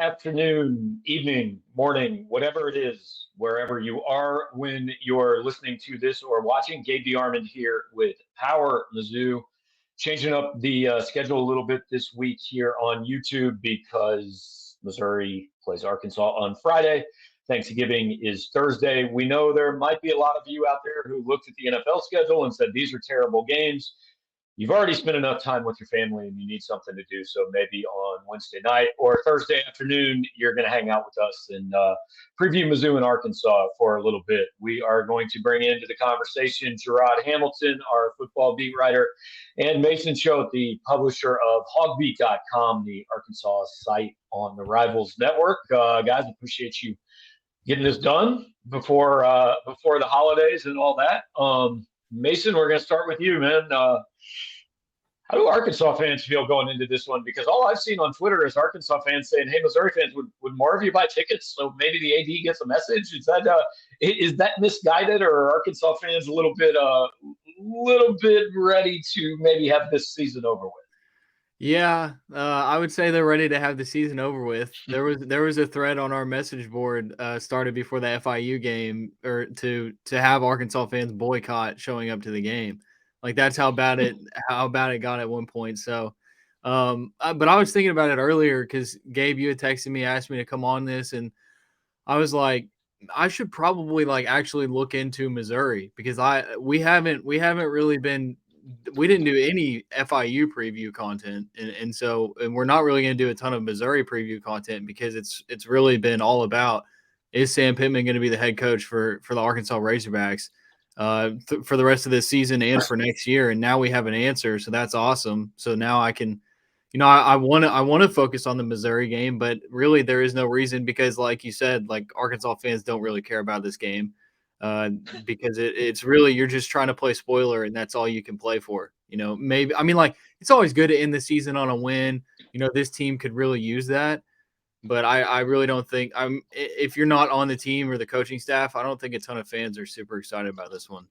afternoon, evening, morning, whatever it is, wherever you are when you're listening to this or watching. Gabe DeArmond here with Power Mizzou. Changing up the schedule a little bit this week here on YouTube because Missouri plays Arkansas on Friday. Thanksgiving is Thursday. We know there might be a lot of you out there who looked at the NFL schedule and said these are terrible games. You've already spent enough time with your family and you need something to do. So maybe on Wednesday night or Thursday afternoon, you're going to hang out with us and preview Mizzou and Arkansas for a little bit. We are going to bring into the conversation Jarod Hamilton, our football beat writer, and Mason Choate, the publisher of hogbeat.com, the Arkansas site on the Rivals Network. Guys, appreciate you getting this done before the holidays and all that. Mason, we're going to start with you, man. How do Arkansas fans feel going into this one? Because all I've seen on Twitter is Arkansas fans saying, "Hey, Missouri fans, would more of you buy tickets so maybe the AD gets a message?" Is that misguided, or are Arkansas fans a little bit ready to maybe have this season over with? Yeah, I would say they're ready to have the season over with. There was a thread on our message board started before the FIU game, or to have Arkansas fans boycott showing up to the game. Like that's how bad it got at one point. So, but I was thinking about it earlier because Gabe, you had texted me, asked me to come on this, and I was like, I should probably like actually look into Missouri because we haven't really been. We didn't do any FIU preview content, and we're not really going to do a ton of Missouri preview content because it's really been all about, is Sam Pittman going to be the head coach for the Arkansas Razorbacks for the rest of this season and for next year? And now we have an answer, so that's awesome. So now I can, I want to focus on the Missouri game, but really there is no reason because, like you said, like Arkansas fans don't really care about this game. Because it's really, you're just trying to play spoiler and that's all you can play for. Maybe, I mean, like, it's always good to end the season on a win. This team could really use that. But I really don't think if you're not on the team or the coaching staff, I don't think a ton of fans are super excited about this one.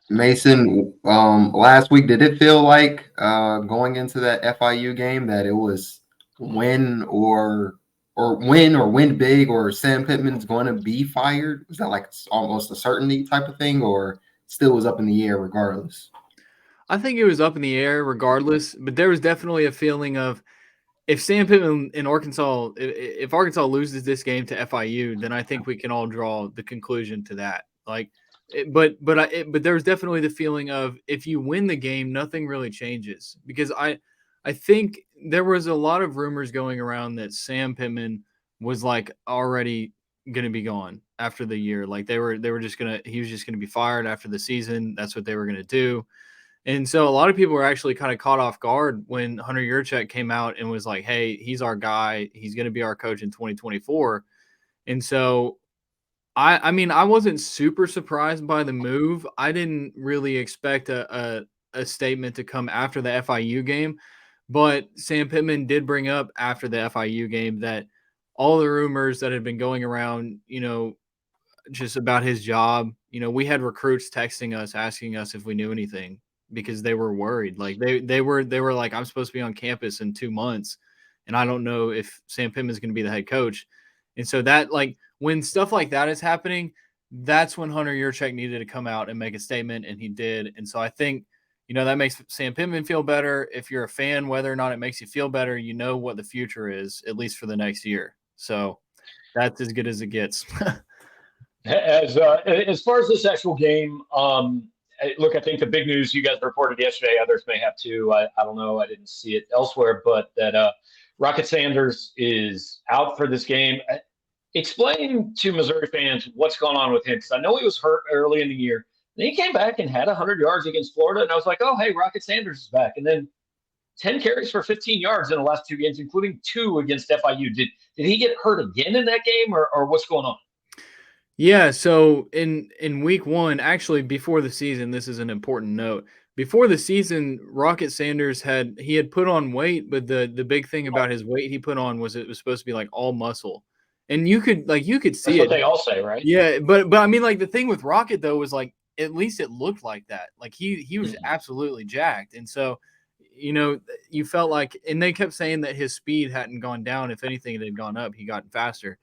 Mason, last week, did it feel like going into that FIU game that it was win or win big or Sam Pittman's going to be fired? Was that like almost a certainty type of thing, or still was up in the air regardless? I think it was up in the air regardless, but there was definitely a feeling of, if Sam Pittman in Arkansas, if Arkansas loses this game to FIU, then I think we can all draw the conclusion to that. Like, but there was definitely the feeling of, if you win the game, nothing really changes, because I think there was a lot of rumors going around that Sam Pittman was like already going to be gone after the year. Like he was just going to be fired after the season. That's what they were going to do. And so a lot of people were actually kind of caught off guard when Hunter Yurchek came out and was like, "Hey, he's our guy. He's going to be our coach in 2024." And so I mean, I wasn't super surprised by the move. I didn't really expect a statement to come after the FIU game, but Sam Pittman did bring up after the FIU game that all the rumors that had been going around, just about his job, we had recruits texting us, asking us if we knew anything, because they were worried. Like they were like, "I'm supposed to be on campus in 2 months, and I don't know if Sam Pittman is going to be the head coach." And so that, like, when stuff like that is happening, that's when Hunter Yurchek needed to come out and make a statement, and he did. And so I think, that makes Sam Pittman feel better. If you're a fan, whether or not it makes you feel better, you know what the future is, at least for the next year. So that's as good as it gets. As far as this actual game, look, I think the big news you guys reported yesterday, others may have too. I don't know. I didn't see it elsewhere, but that Rocket Sanders is out for this game. Explain to Missouri fans what's going on with him, because I know he was hurt early in the year. Then he came back and had 100 yards against Florida, and I was like, "Oh, hey, Rocket Sanders is back." And then 10 carries for 15 yards in the last 2 games, including 2 against FIU. Did he get hurt again in that game, or what's going on? Yeah, so in week 1, actually before the season, this is an important note. Before the season, Rocket Sanders had put on weight, but the big thing about his weight he put on was it was supposed to be like all muscle. And you could see That's it. what they all say, right? Yeah, but I mean, like, the thing with Rocket though was, like, at least it looked like that. Like he was absolutely jacked. And so you felt like, and they kept saying that his speed hadn't gone down. If anything, it had gone up. He gotten faster.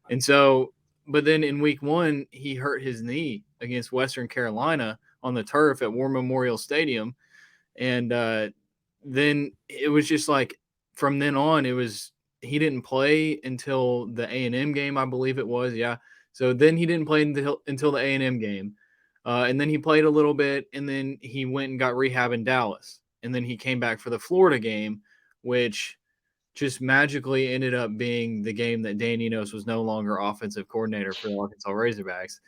And so, but then in week 1, he hurt his knee against Western Carolina on the turf at War Memorial Stadium. And then it was just like, from then on, he didn't play until the A&M game, I believe it was. Yeah. So then he didn't play until the A&M game. And then he played a little bit, and then he went and got rehab in Dallas. And then he came back for the Florida game, which just magically ended up being the game that Dan Enos was no longer offensive coordinator for the Arkansas Razorbacks.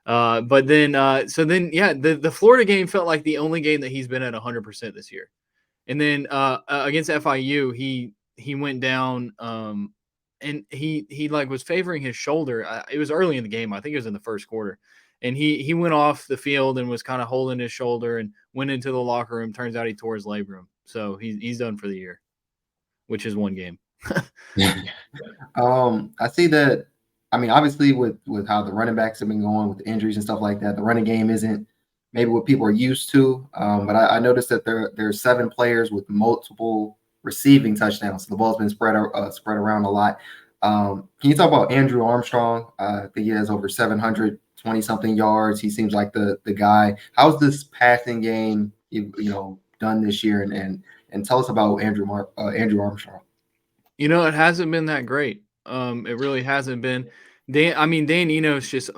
But then, the Florida game felt like the only game that he's been at 100% this year. And then against FIU, he went down, and he like was favoring his shoulder. It was early in the game. I think it was in the first quarter. And he went off the field and was kind of holding his shoulder and went into the locker room. Turns out he tore his labrum. So he's done for the year, which is one game. I see that. I mean, obviously, with how the running backs have been going with the injuries and stuff like that, the running game isn't maybe what people are used to. But I noticed that there's 7 players with multiple receiving touchdowns. So the ball's been spread around a lot. Can you talk about Andrew Armstrong? I think he has over 720 something yards. He seems like the guy. How's this passing game done this year? And tell us about Andrew Armstrong. It hasn't been that great. It really hasn't been. Dan Enos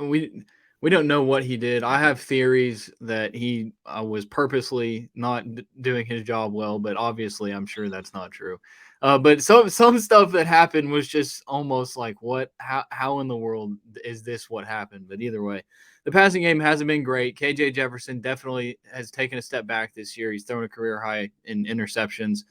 we don't know what he did. I have theories that he was purposely not doing his job well, but obviously I'm sure that's not true. But some stuff that happened was just almost like, what? How in the world is this what happened? But either way, the passing game hasn't been great. KJ Jefferson definitely has taken a step back this year. He's thrown a career high in interceptions.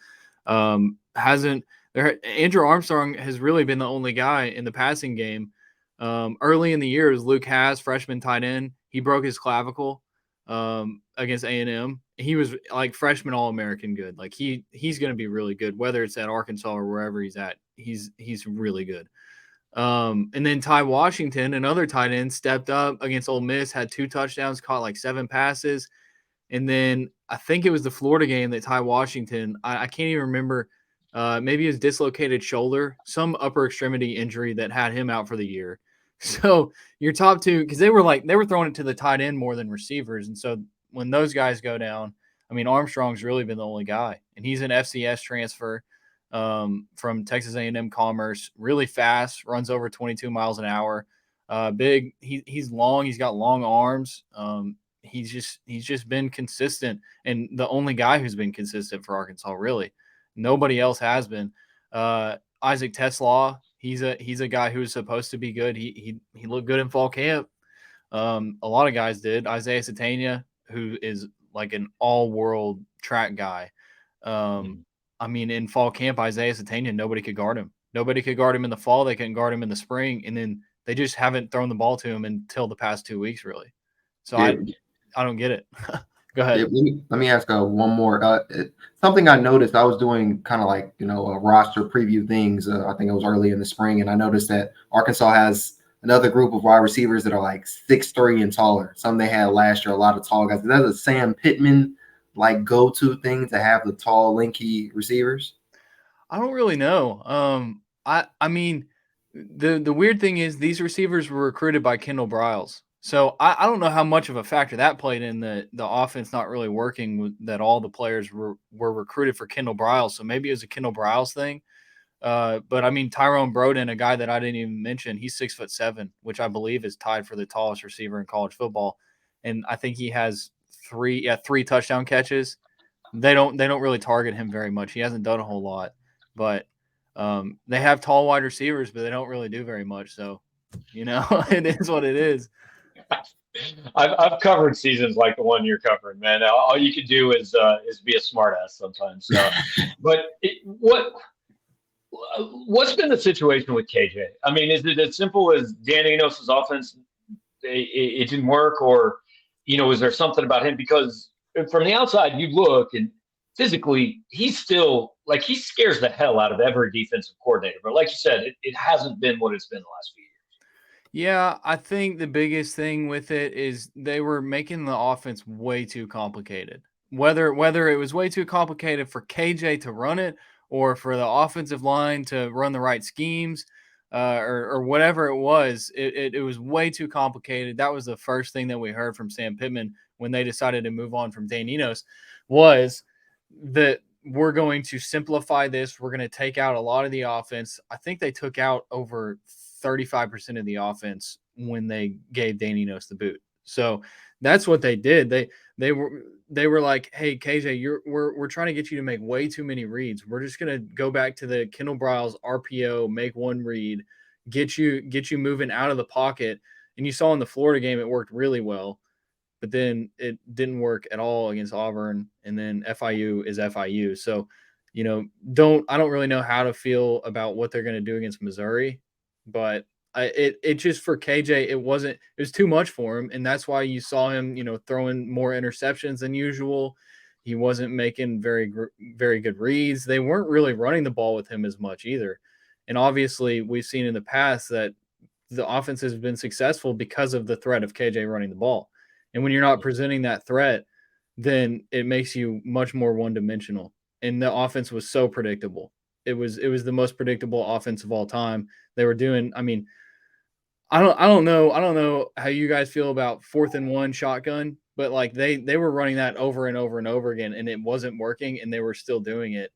Andrew Armstrong has really been the only guy in the passing game. Early in the year, it was Luke Haas, freshman tight end. He broke his clavicle against A&M. He was like freshman All-American good. Like he's going to be really good, whether it's at Arkansas or wherever he's at. He's really good. And then Ty Washington, another tight end, stepped up against Ole Miss, had 2 touchdowns, caught like 7 passes. And then I think it was the Florida game that Ty Washington, I can't even remember, maybe his dislocated shoulder, some upper extremity injury that had him out for the year. So your top 2, because they were throwing it to the tight end more than receivers. And so when those guys go down, I mean, Armstrong's really been the only guy. And he's an FCS transfer from Texas A&M Commerce, really fast, runs over 22 miles an hour. Big, he's long, he's got long arms. He's just been consistent, and the only guy who's been consistent for Arkansas, really. Nobody else has been. Isaac Teslaw, he's a guy who was supposed to be good. He looked good in fall camp. A lot of guys did. Isaiah Satania, who is like an all-world track guy. I mean, in fall camp, Isaiah Satania, nobody could guard him. Nobody could guard him in the fall. They couldn't guard him in the spring, and then they just haven't thrown the ball to him until the past 2 weeks, really. So Yeah. I don't get it. Go ahead. Yeah, let me ask one more. Something I noticed, I was doing kind of like, a roster preview things. I think it was early in the spring, and I noticed that Arkansas has another group of wide receivers that are like 6'3" and taller. Some they had last year, a lot of tall guys. Is that a Sam Pittman like go-to thing to have the tall, lanky receivers? I don't really know. I mean, the weird thing is these receivers were recruited by Kendall Briles. So I don't know how much of a factor that played in the offense not really working, that all the players were recruited for Kendall Briles. So maybe it was a Kendall Briles thing. But I mean, Tyrone Broden, a guy that I didn't even mention, he's 6'7", which I believe is tied for the tallest receiver in college football. And I think he has 3 touchdown catches. They don't really target him very much. He hasn't done a whole lot, but they have tall wide receivers, but they don't really do very much. So, it is what it is. I've covered seasons like the one you're covering, man. All you can do is be a smartass sometimes. So, but what's been the situation with KJ? I mean, is it as simple as Dan Enos' offense? It didn't work, or is there something about him? Because from the outside, you look and physically, he's still like, he scares the hell out of every defensive coordinator. But like you said, it hasn't been what it's been the last few years. Yeah, I think the biggest thing with it is they were making the offense way too complicated. whether it was way too complicated for KJ to run it or for the offensive line to run the right schemes, or whatever it was, it was way too complicated. That was the first thing that we heard from Sam Pittman when they decided to move on from Dan Enos, was that we're going to simplify this. We're going to take out a lot of the offense. I think they took out over 35% of the offense when they gave Dan Enos the boot. So that's what they did. They were like, "Hey KJ, we're trying to get you to make way too many reads. We're just gonna go back to the Kendall Briles RPO, make one read, get you moving out of the pocket." And you saw in the Florida game it worked really well, but then it didn't work at all against Auburn. And then FIU is FIU. So, I don't really know how to feel about what they're going to do against Missouri, but it just, for KJ, it was too much for him. And that's why you saw him, throwing more interceptions than usual. He wasn't making very, very good reads. They weren't really running the ball with him as much either. And obviously we've seen in the past that the offense has been successful because of the threat of KJ running the ball. And when you're not presenting that threat, then it makes you much more one-dimensional. And the offense was so predictable. It was the most predictable offense of all time. They were doing, I mean, I don't know how you guys feel about 4th and 1 shotgun, but like they were running that over and over and over again, and it wasn't working, and they were still doing it.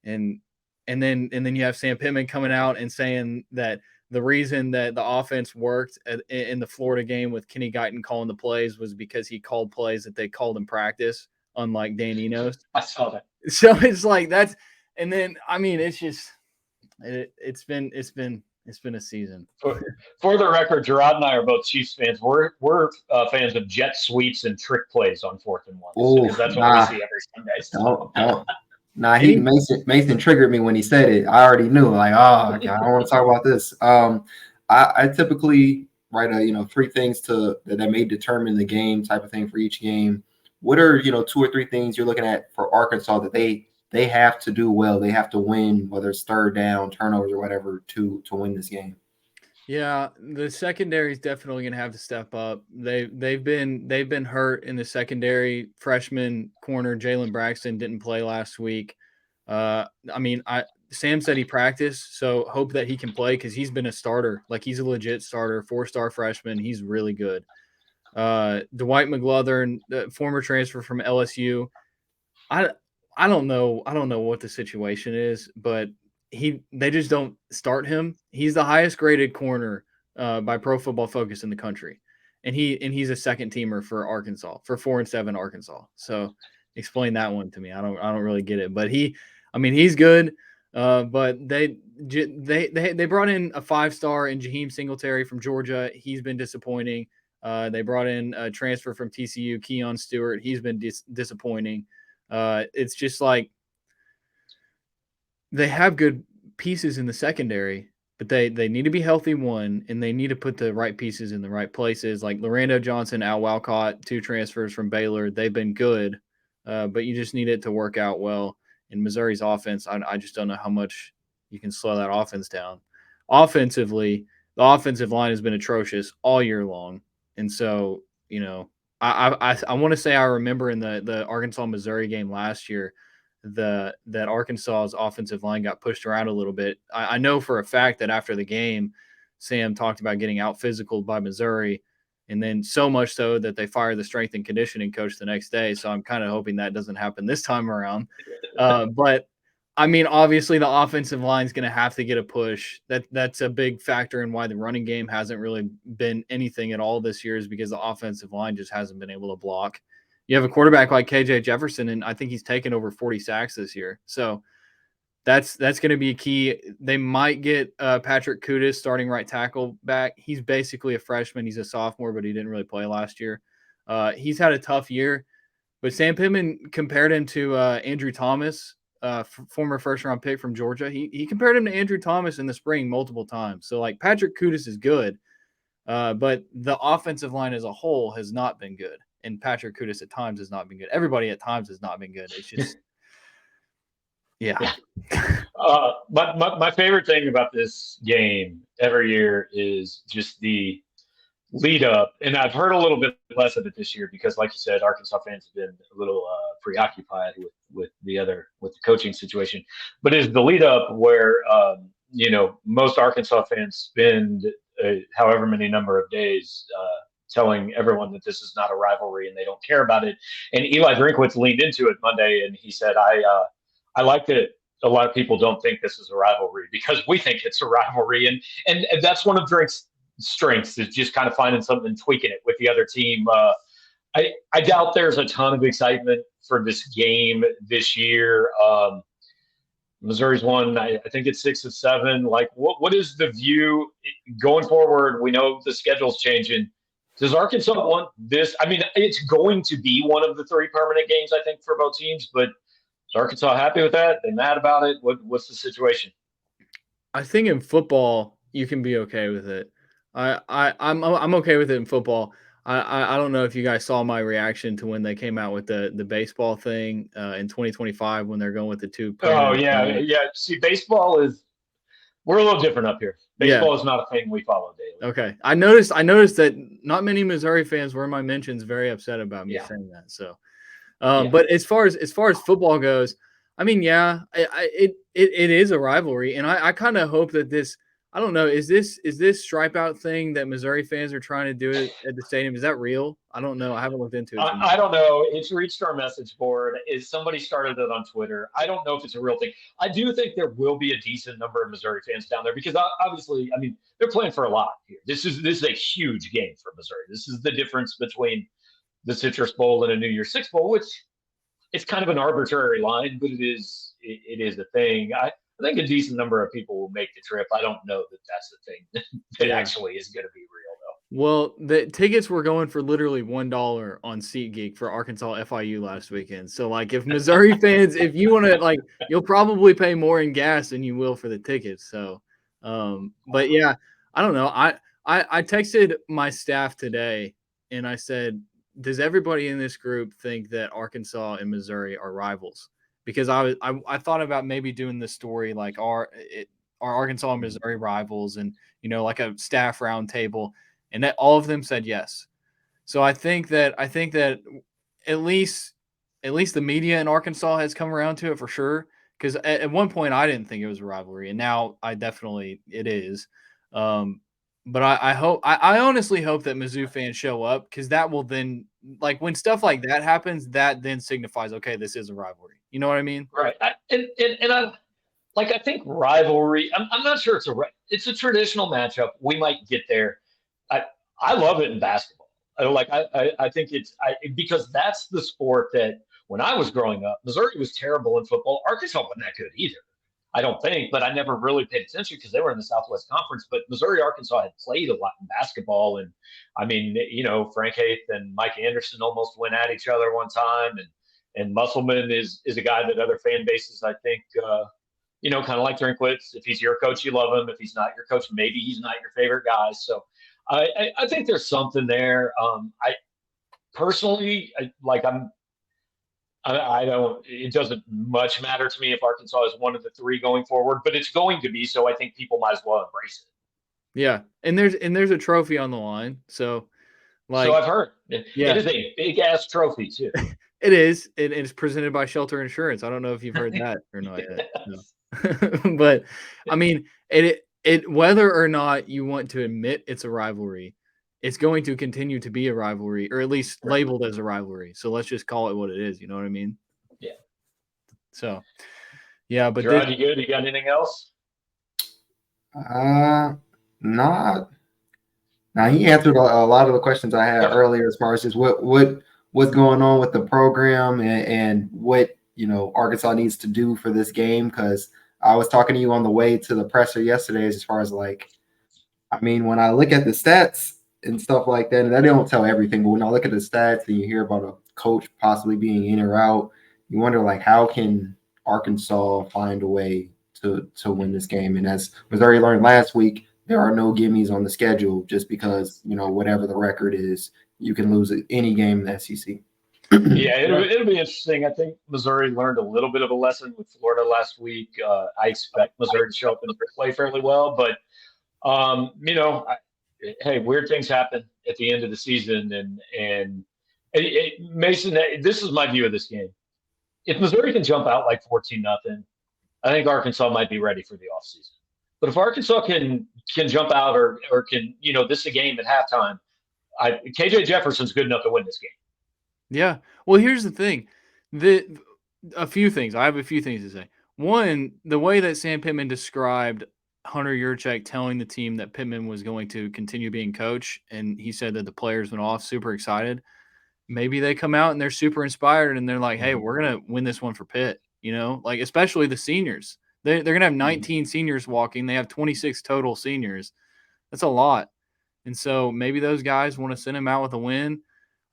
And then you have Sam Pittman coming out and saying that the reason that the offense worked in the Florida game with Kenny Guyton calling the plays was because he called plays that they called in practice, unlike Dan Enos. I saw that. So it's like that's, and then I mean it's just it's been a season. For the record, Jarod and I are both Chiefs fans. We're fans of jet sweeps and trick plays on 4th and 1 because that's what we see every Sunday. So. Nah, Mason triggered me when he said it. I already knew, like, oh, God, I don't want to talk about this. I typically write 3 things that may determine the game type of thing for each game. What are 2 or 3 things you're looking at for Arkansas that they have to do well? They have to win, whether it's third down, turnovers, or whatever, to win this game. Yeah, the secondary is definitely going to have to step up. They've been hurt in the secondary. Freshman corner Jalen Braxton didn't play last week. Sam said he practiced, so hope that he can play because he's been a starter. Like, he's a legit starter, 4-star freshman. He's really good. Dwight McGlothern, the former transfer from LSU. I don't know what the situation is, but they just don't start him. He's the highest graded corner by Pro Football Focus in the country, and he's a second teamer for Arkansas, for 4-7 Arkansas. So explain that one to me. I don't really get it, but he's good. But they brought in a 5-star in Jaheim Singletary from Georgia. He's been disappointing. They brought in a transfer from TCU, Keon Stewart. He's been disappointing. It's just like they have good pieces in the secondary, but they need to be healthy, one, and they need to put the right pieces in the right places. Like Lorando Johnson, Al Walcott, 2 transfers from Baylor. They've been good, but you just need it to work out well. In Missouri's offense, I just don't know how much you can slow that offense down. Offensively, the offensive line has been atrocious all year long. And so, I want to say I remember in the Arkansas-Missouri game last year that Arkansas's offensive line got pushed around a little bit. I know for a fact that after the game, Sam talked about getting out physical by Missouri, and then so much so that they fired the strength and conditioning coach the next day. So I'm kind of hoping that doesn't happen this time around. But I mean, obviously the offensive line is going to have to get a push. That's a big factor in why the running game hasn't really been anything at all this year, is because the offensive line just hasn't been able to block. You have a quarterback like KJ Jefferson, and I think he's taken over 40 sacks this year. So that's going to be a key. They might get Patrick Kudus, starting right tackle, back. He's basically a freshman. He's a sophomore, but he didn't really play last year. He's had a tough year, but Sam Pittman compared him to Andrew Thomas, former first-round pick from Georgia. He compared him to Andrew Thomas in the spring multiple times. So, like, Patrick Kudus is good, but the offensive line as a whole has not been good. And Patrick Kudus at times has not been good. Everybody at times has not been good. It's just, yeah. My favorite thing about this game every year is just the lead up. And I've heard a little bit less of it this year because, like you said, Arkansas fans have been a little preoccupied with the coaching situation. But is the lead up where most Arkansas fans spend however many number of days telling everyone that this is not a rivalry and they don't care about it. And Eli Drinkwitz leaned into it Monday and he said, I like that a lot of people don't think this is a rivalry because we think it's a rivalry. And that's one of Drink's strengths is just kind of finding something and tweaking it with the other team. I doubt there's a ton of excitement for this game this year. Missouri's won, I think it's 6 of 7. Like, what is the view going forward? We know the schedule's changing. Does Arkansas want this? I mean, it's going to be one of the 3 permanent games, I think, for both teams. But is Arkansas happy with that? They mad about it? What's the situation? I think in football you can be okay with it. I'm okay with it in football. I don't know if you guys saw my reaction to when they came out with the baseball thing in 2025 when they're going with the 2. Oh yeah. See, baseball we're a little different up here. Baseball is not a thing we follow daily. Okay, I noticed that not many Missouri fans were in my mentions very upset about me saying that. So, but as far as football goes, I mean, it is a rivalry, and I kind of hope that this. I don't know. Is this stripe out thing that Missouri fans are trying to do at the stadium? Is that real? I don't know. I haven't looked into it. I don't know. It's reached our message board. Somebody started it on Twitter. I don't know if it's a real thing. I do think there will be a decent number of Missouri fans down there because obviously, I mean, they're playing for a lot here. This is a huge game for Missouri. This is the difference between the Citrus Bowl and a New Year's Six Bowl, which it's kind of an arbitrary line, but it is a thing. I think a decent number of people will make the trip. I don't know that that's the thing that actually is going to be real, though. Well, the tickets were going for literally $1 on SeatGeek for Arkansas FIU last weekend. So, like, if Missouri fans, if you want to, like, you'll probably pay more in gas than you will for the tickets. So, but yeah, I don't know. I texted my staff today and I said, does everybody in this group think that Arkansas and Missouri are rivals? Because I thought about maybe doing this story like are Arkansas and Missouri rivals, and like a staff round table, and that all of them said yes. So I think that at least the media in Arkansas has come around to it for sure. Because at one point I didn't think it was a rivalry, and now it is. But I honestly hope that Mizzou fans show up, because that will then, like, when stuff like that happens, that then signifies, okay, this is a rivalry. You know what I mean? Right. I think rivalry. I'm not sure it's a traditional matchup. We might get there. I love it in basketball. I think because that's the sport that when I was growing up, Missouri was terrible in football. Arkansas wasn't that good either. I don't think, but I never really paid attention because they were in the Southwest Conference. But Missouri, Arkansas had played a lot in basketball. And I mean, Frank Haith and Mike Anderson almost went at each other one time. And Musselman is a guy that other fan bases, I think, kind of like Drinkwitz. If he's your coach, you love him. If he's not your coach, maybe he's not your favorite guy. So I think there's something there. I personally, it doesn't much matter to me if Arkansas is one of the 3 going forward, but it's going to be, so I think people might as well embrace it. Yeah. And there's a trophy on the line. So I've heard. It is a big ass trophy too. It is. It is presented by Shelter Insurance. I don't know if you've heard that or not yet. No. But I mean, it whether or not you want to admit it's a rivalry, it's going to continue to be a rivalry, or at least labeled as a rivalry. So let's just call it what it is. You know what I mean? Yeah. So, yeah. But Jarod, you good? You got anything else? Not. Now, he answered a lot of the questions I had earlier as far as just what's going on with the program and what Arkansas needs to do for this game. Because I was talking to you on the way to the presser yesterday as far as when I look at the stats and stuff like that, and I don't tell everything, but when I look at the stats and you hear about a coach possibly being in or out, you wonder how can Arkansas find a way to win this game? And as Missouri learned last week, there are no gimmies on the schedule just because, whatever the record is, you can lose any game in the SEC. Yeah, it'll be interesting. I think Missouri learned a little bit of a lesson with Florida last week. I expect Missouri to show up and play fairly well, but hey, weird things happen at the end of the season, and Mason, this is my view of this game. if Missouri can jump out like 14-0, I think Arkansas might be ready for the offseason. But if Arkansas can jump out or can, this is a game at halftime, KJ Jefferson's good enough to win this game. Yeah. Well, here's the thing. A few things. I have a few things to say. One, the way that Sam Pittman described Hunter Yurchek telling the team that Pittman was going to continue being coach, and he said that the players went off super excited. Maybe they come out and they're super inspired and they're like, hey, we're going to win this one for Pitt, like especially the seniors. They're going to have 19 seniors walking. They have 26 total seniors. That's a lot. And so maybe those guys want to send him out with a win.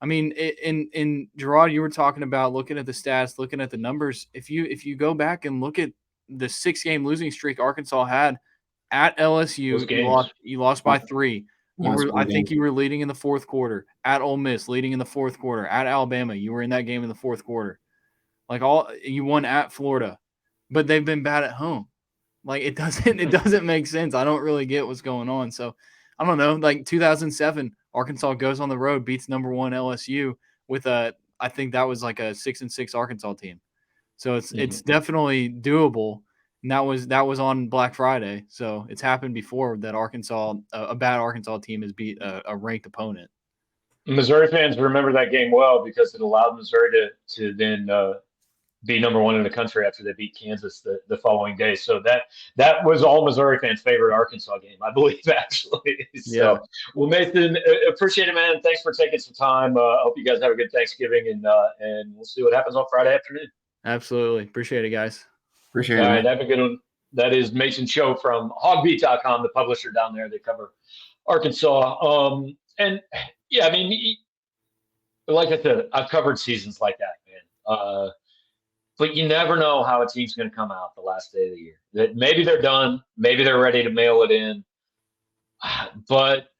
I mean, in Jarod, you were talking about looking at the stats, looking at the numbers. If you go back and look at the 6-game losing streak Arkansas had at LSU, you lost by 3. I think you were leading in the fourth quarter. At Ole Miss, leading in the fourth quarter. At Alabama, you were in that game in the fourth quarter. You won at Florida, but they've been bad at home. Like it doesn't make sense. I don't really get what's going on. So I don't know. Like 2007, Arkansas goes on the road, beats number 1 LSU with I think that was like a 6-6 Arkansas team. So it's definitely doable. And that was on Black Friday. So it's happened before that a bad Arkansas team has beat a ranked opponent. Missouri fans remember that game well because it allowed Missouri to then be number 1 in the country after they beat Kansas the following day. So that was all Missouri fans' favorite Arkansas game, I believe, actually. So, well, Mason, appreciate it, man. Thanks for taking some time. I hope you guys have a good Thanksgiving, and we'll see what happens on Friday afternoon. Absolutely. Appreciate it, guys. Appreciate it. All right, have a good one. That is Mason Choate from hogbeat.com, the publisher down there. They cover Arkansas. And, yeah, I mean, like I said, I've covered seasons like that, man. But you never know how a team's going to come out the last day of the year. That maybe they're done, maybe they're ready to mail it in. But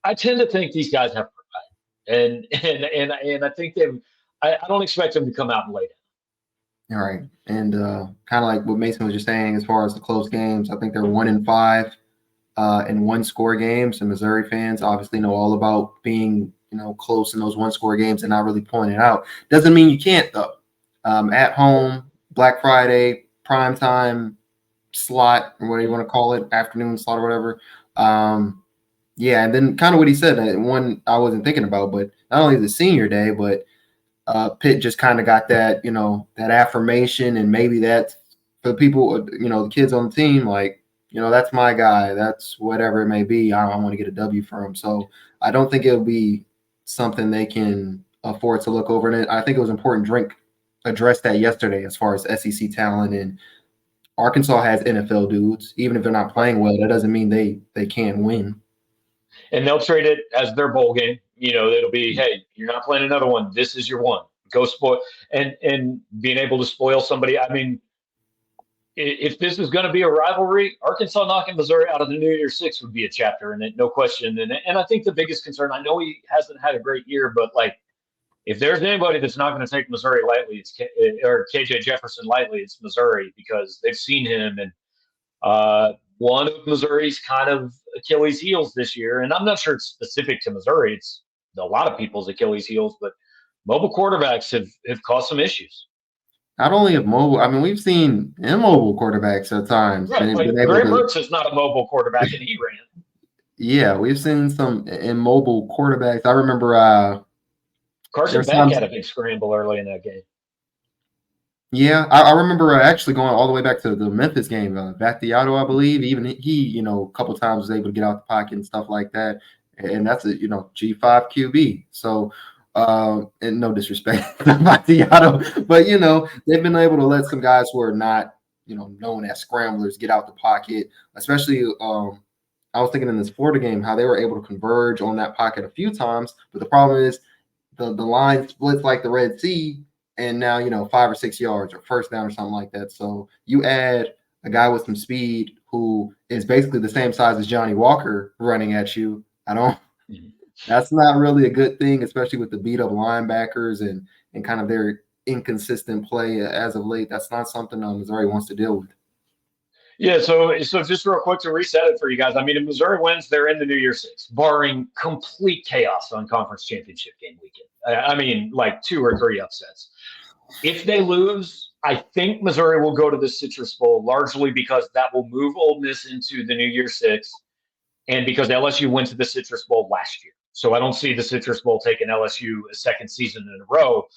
I tend to think these guys have pride, and I think I don't expect them to come out and lay down. All right, and kind of like what Mason was just saying, as far as the close games, I think they're 1-5 in one-score games. And Missouri fans obviously know all about being close in those one-score games and not really pointing it out. Doesn't mean you can't though. At home, Black Friday, primetime slot, or whatever you want to call it, afternoon slot or whatever. Yeah, and then kind of what he said, one I wasn't thinking about, but not only the senior day, but Pitt just kind of got that, that affirmation, and maybe that's for the people, the kids on the team, like, that's my guy. That's whatever it may be. I want to get a W for him. So I don't think it'll be something they can afford to look over. And I think it was important Drink addressed that yesterday as far as SEC talent, and Arkansas has NFL dudes. Even if they're not playing well, that doesn't mean they can't win. And they'll trade it as their bowl game. It'll be, hey, you're not playing another one. This is your one. Go spoil. And being able to spoil somebody. I mean, if this is going to be a rivalry, Arkansas knocking Missouri out of the New Year's Six would be a chapter in it, no question. And I think the biggest concern, I know he hasn't had a great year, but like, if there's anybody that's not going to take Missouri lightly, or KJ Jefferson lightly, it's Missouri, because they've seen him. And one of Missouri's kind of Achilles heels this year, and I'm not sure it's specific to Missouri, it's a lot of people's Achilles heels, but mobile quarterbacks have caused some issues. Not only of mobile, I mean, we've seen immobile quarterbacks at times. Right, like Graham Mertz is not a mobile quarterback, and he ran. Yeah, we've seen some immobile quarterbacks. I remember Carson Beck had a big scramble early in that game. Yeah, I remember actually going all the way back to the Memphis game. Battiato, I believe, even he, a couple of times was able to get out the pocket and stuff like that. And that's a, G5 QB. So, and no disrespect to Battiato, but, they've been able to let some guys who are not, known as scramblers get out the pocket, especially I was thinking in this Florida game how they were able to converge on that pocket a few times. But the problem is the line splits like the Red Sea. And now, 5 or 6 yards or first down or something like that. So you add a guy with some speed who is basically the same size as Johnny Walker running at you. That's not really a good thing, especially with the beat up linebackers and kind of their inconsistent play as of late. That's not something Missouri wants to deal with. Yeah, so just real quick to reset it for you guys. I mean, if Missouri wins, they're in the New Year's Six, barring complete chaos on conference championship game weekend. I mean, like 2 or 3 upsets. If they lose, I think Missouri will go to the Citrus Bowl, largely because that will move Ole Miss into the New Year Six, and because LSU went to the Citrus Bowl last year. So I don't see the Citrus Bowl taking LSU a second season in a row.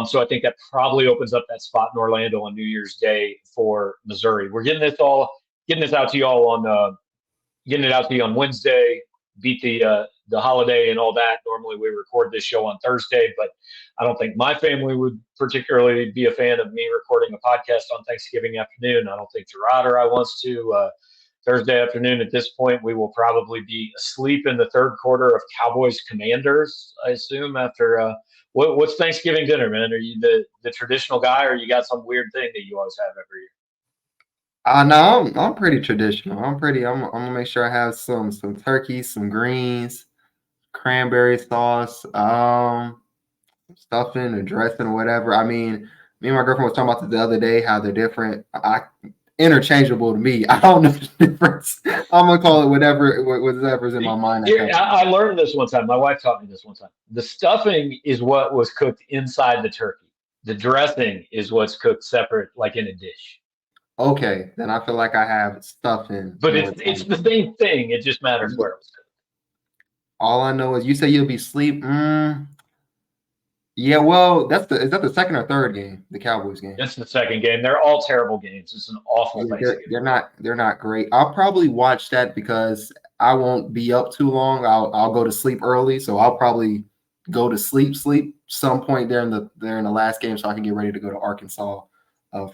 So I think that probably opens up that spot in Orlando on New Year's Day for Missouri. We're getting this out to y'all on Wednesday. Beat the holiday and all that. Normally we record this show on Thursday, but I don't think my family would particularly be a fan of me recording a podcast on Thanksgiving afternoon. I don't think Jarod or I wants to. Thursday afternoon at this point, we will probably be asleep in the third quarter of Cowboys Commanders, I assume, after what's Thanksgiving dinner, man? Are you the traditional guy, or you got some weird thing that you always have every year? No, I'm pretty traditional. I'm gonna make sure I have some turkey, some greens, cranberry sauce, stuffing or dressing or whatever. I mean, me and my girlfriend was talking about this the other day, how they're different. Interchangeable to me. I don't know the difference. I'm gonna call it whatever's in my mind. I learned this one time. My wife taught me this one time. The stuffing is what was cooked inside the turkey. The dressing is what's cooked separate, like in a dish. Okay, then I feel like I have stuffing. But it's the same thing. It just matters where it was cooked. All I know is you say you'll be asleep. Yeah, well, is that the second or third game, the Cowboys game? It's the second game. They're all terrible games. It's an awful Thanksgiving. They're not great. I'll probably watch that because I won't be up too long. I'll go to sleep early, so I'll probably go to sleep some point there in the last game, so I can get ready to go to Arkansas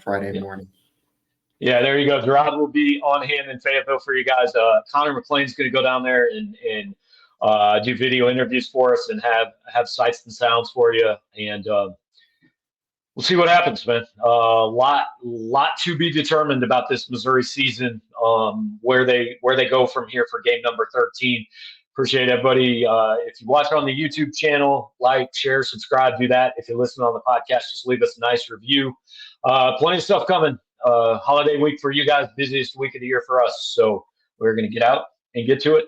Friday morning. Yeah, there you go. Jarod will be on hand in Fayetteville for you guys. Connor McLean's going to go down there and do video interviews for us and have sights and sounds for you. And we'll see what happens, man. Lot to be determined about this Missouri season, where they go from here for game number 13. Appreciate everybody. If you watch on the YouTube channel, like, share, subscribe, do that. If you listen on the podcast, just leave us a nice review. Plenty of stuff coming. Holiday week for you guys, busiest week of the year for us. So we're going to get out and get to it.